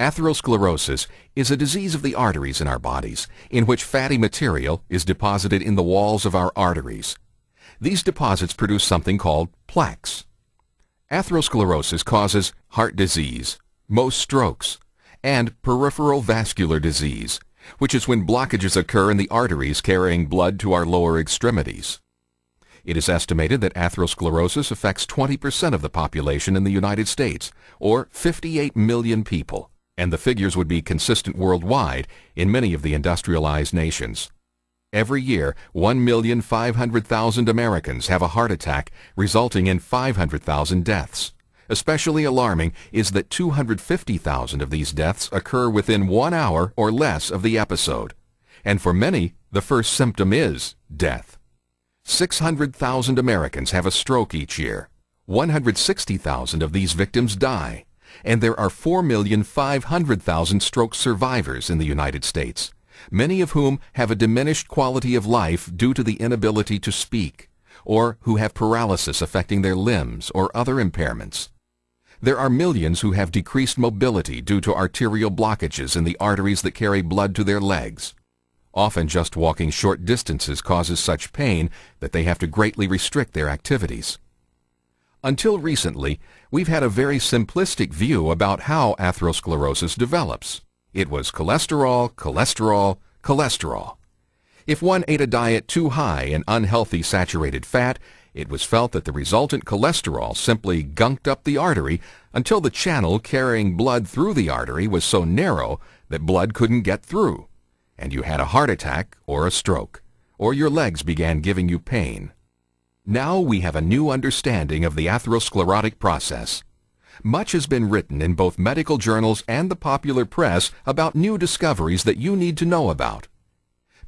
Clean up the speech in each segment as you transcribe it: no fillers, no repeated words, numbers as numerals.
Atherosclerosis is a disease of the arteries in our bodies, in which fatty material is deposited in the walls of our arteries. These deposits produce something called plaques. Atherosclerosis causes heart disease, most strokes, and peripheral vascular disease, which is when blockages occur in the arteries carrying blood to our lower extremities. It is estimated that atherosclerosis affects 20% of the population in the United States, or 58 million people, and the figures would be consistent worldwide in many of the industrialized nations. Every year, 1,500,000 Americans have a heart attack, resulting in 500,000 deaths. Especially alarming is that 250,000 of these deaths occur within 1 hour or less of the episode. And for many, the first symptom is death. 600,000 Americans have a stroke each year. 160,000 of these victims die. And there are 4,500,000 stroke survivors in the United States, many of whom have a diminished quality of life due to the inability to speak, or who have paralysis affecting their limbs or other impairments. There are millions who have decreased mobility due to arterial blockages in the arteries that carry blood to their legs. Often just walking short distances causes such pain that they have to greatly restrict their activities. Until recently, we've had a very simplistic view about how atherosclerosis develops. It was cholesterol, cholesterol, cholesterol. If one ate a diet too high in unhealthy saturated fat, it was felt that the resultant cholesterol simply gunked up the artery until the channel carrying blood through the artery was so narrow that blood couldn't get through, and you had a heart attack or a stroke, or your legs began giving you pain. Now we have a new understanding of the atherosclerotic process. Much has been written in both medical journals and the popular press about new discoveries that you need to know about.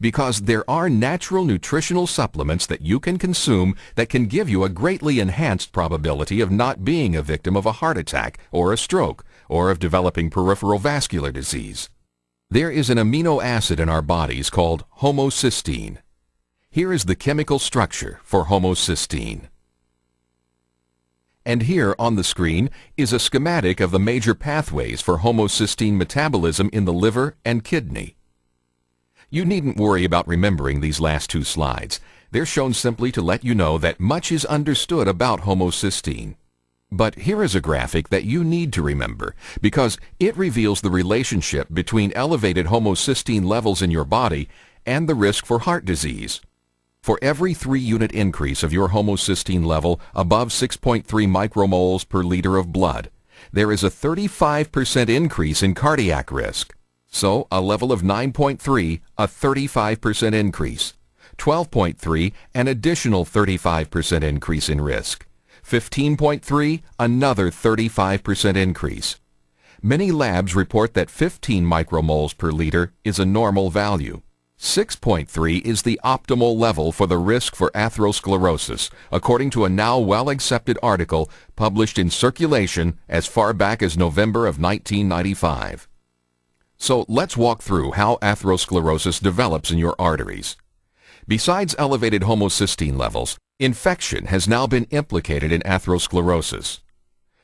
Because there are natural nutritional supplements that you can consume that can give you a greatly enhanced probability of not being a victim of a heart attack or a stroke or of developing peripheral vascular disease. There is an amino acid in our bodies called homocysteine. Here is the chemical structure for homocysteine. And here on the screen is a schematic of the major pathways for homocysteine metabolism in the liver and kidney. You needn't worry about remembering these last two slides. They're shown simply to let you know that much is understood about homocysteine. But here is a graphic that you need to remember because it reveals the relationship between elevated homocysteine levels in your body and the risk for heart disease. For every 3-unit increase of your homocysteine level above 6.3 micromoles per liter of blood, there is a 35% increase in cardiac risk. So, a level of 9.3, a 35% increase. 12.3, an additional 35% increase in risk. 15.3, another 35% increase. Many labs report that 15 micromoles per liter is a normal value. 6.3 is the optimal level for the risk for atherosclerosis, according to a now well-accepted article published in Circulation as far back as November of 1995. So let's walk through how atherosclerosis develops in your arteries. Besides elevated homocysteine levels, infection has now been implicated in atherosclerosis.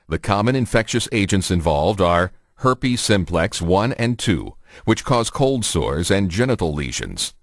The common infectious agents involved are herpes simplex 1 and 2, which cause cold sores and genital lesions;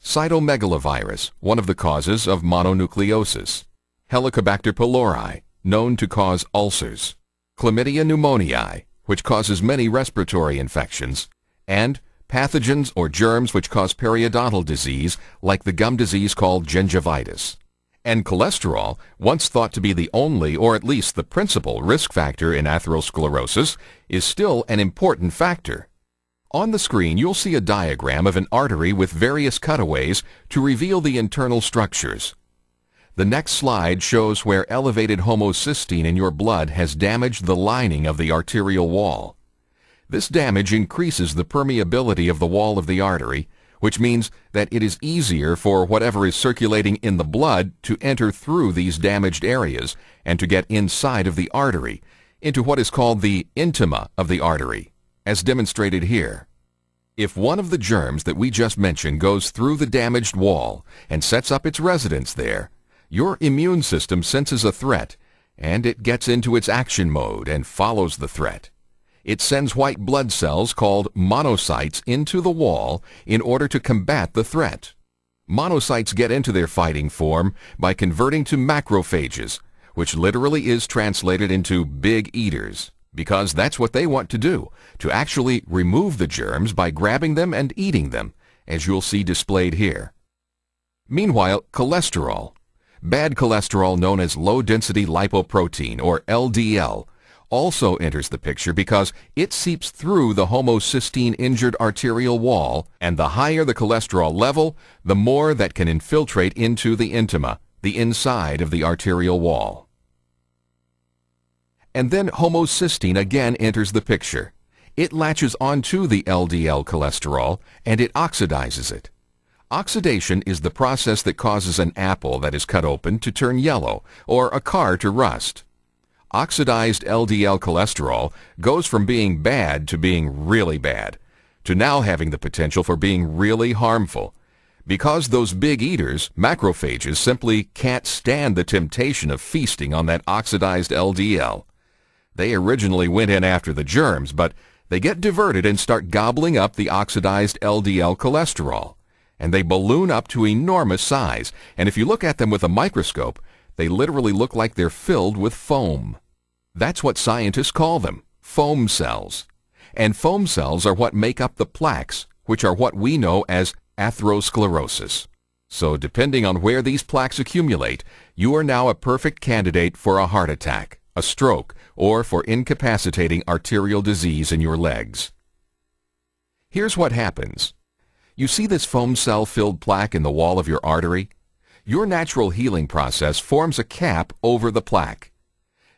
cytomegalovirus, one of the causes of mononucleosis; Helicobacter pylori, known to cause ulcers; chlamydia pneumoniae, which causes many respiratory infections; and pathogens or germs which cause periodontal disease, like the gum disease called gingivitis. And cholesterol, once thought to be the only or at least the principal risk factor in atherosclerosis, is still an important factor. On the screen, you'll see a diagram of an artery with various cutaways to reveal the internal structures. The next slide shows where elevated homocysteine in your blood has damaged the lining of the arterial wall. This damage increases the permeability of the wall of the artery, which means that it is easier for whatever is circulating in the blood to enter through these damaged areas and to get inside of the artery, into what is called the intima of the artery, as demonstrated here. If one of the germs that we just mentioned goes through the damaged wall and sets up its residence there, your immune system senses a threat, and it gets into its action mode and follows the threat. It sends white blood cells called monocytes into the wall in order to combat the threat. Monocytes get into their fighting form by converting to macrophages, which literally is translated into big eaters, because that's what they want to do, to actually remove the germs by grabbing them and eating them, as you'll see displayed here. Meanwhile, cholesterol, bad cholesterol known as low-density lipoprotein, or LDL, also enters the picture because it seeps through the homocysteine-injured arterial wall, and the higher the cholesterol level, the more that can infiltrate into the intima, the inside of the arterial wall. And then homocysteine again enters the picture. It latches onto the LDL cholesterol and it oxidizes it. Oxidation is the process that causes an apple that is cut open to turn yellow or a car to rust. Oxidized LDL cholesterol goes from being bad to being really bad, to now having the potential for being really harmful, because those big eaters, macrophages, simply can't stand the temptation of feasting on that oxidized LDL. They originally went in after the germs, but they get diverted and start gobbling up the oxidized LDL cholesterol, and they balloon up to enormous size, and if you look at them with a microscope, they literally look like they're filled with foam. That's what scientists call them, foam cells. And foam cells are what make up the plaques, which are what we know as atherosclerosis. So depending on where these plaques accumulate, you are now a perfect candidate for a heart attack, a stroke, or for incapacitating arterial disease in your legs. Here's what happens. You see this foam cell-filled plaque in the wall of your artery? Your natural healing process forms a cap over the plaque.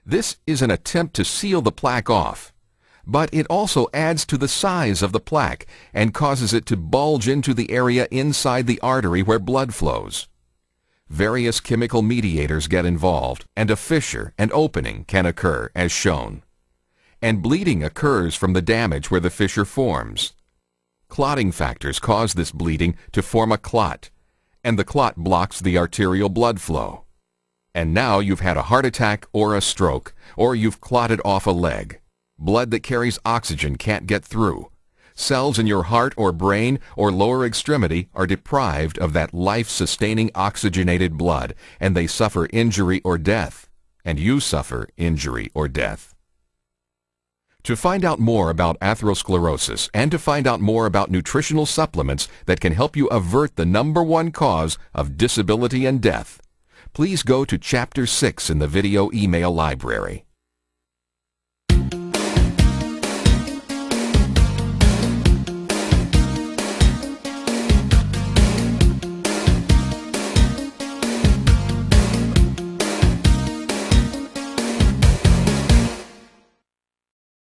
This is an attempt to seal the plaque off, but it also adds to the size of the plaque and causes it to bulge into the area inside the artery where blood flows. Various chemical mediators get involved, and a fissure, an opening, can occur, as shown. And bleeding occurs from the damage where the fissure forms. Clotting factors cause this bleeding to form a clot, and the clot blocks the arterial blood flow. And now you've had a heart attack or a stroke, or you've clotted off a leg. Blood that carries oxygen can't get through. Cells in your heart or brain or lower extremity are deprived of that life-sustaining oxygenated blood, and they suffer injury or death. And you suffer injury or death. To find out more about atherosclerosis and to find out more about nutritional supplements that can help you avert the #1 cause of disability and death, please go to Chapter 6 in the video email library.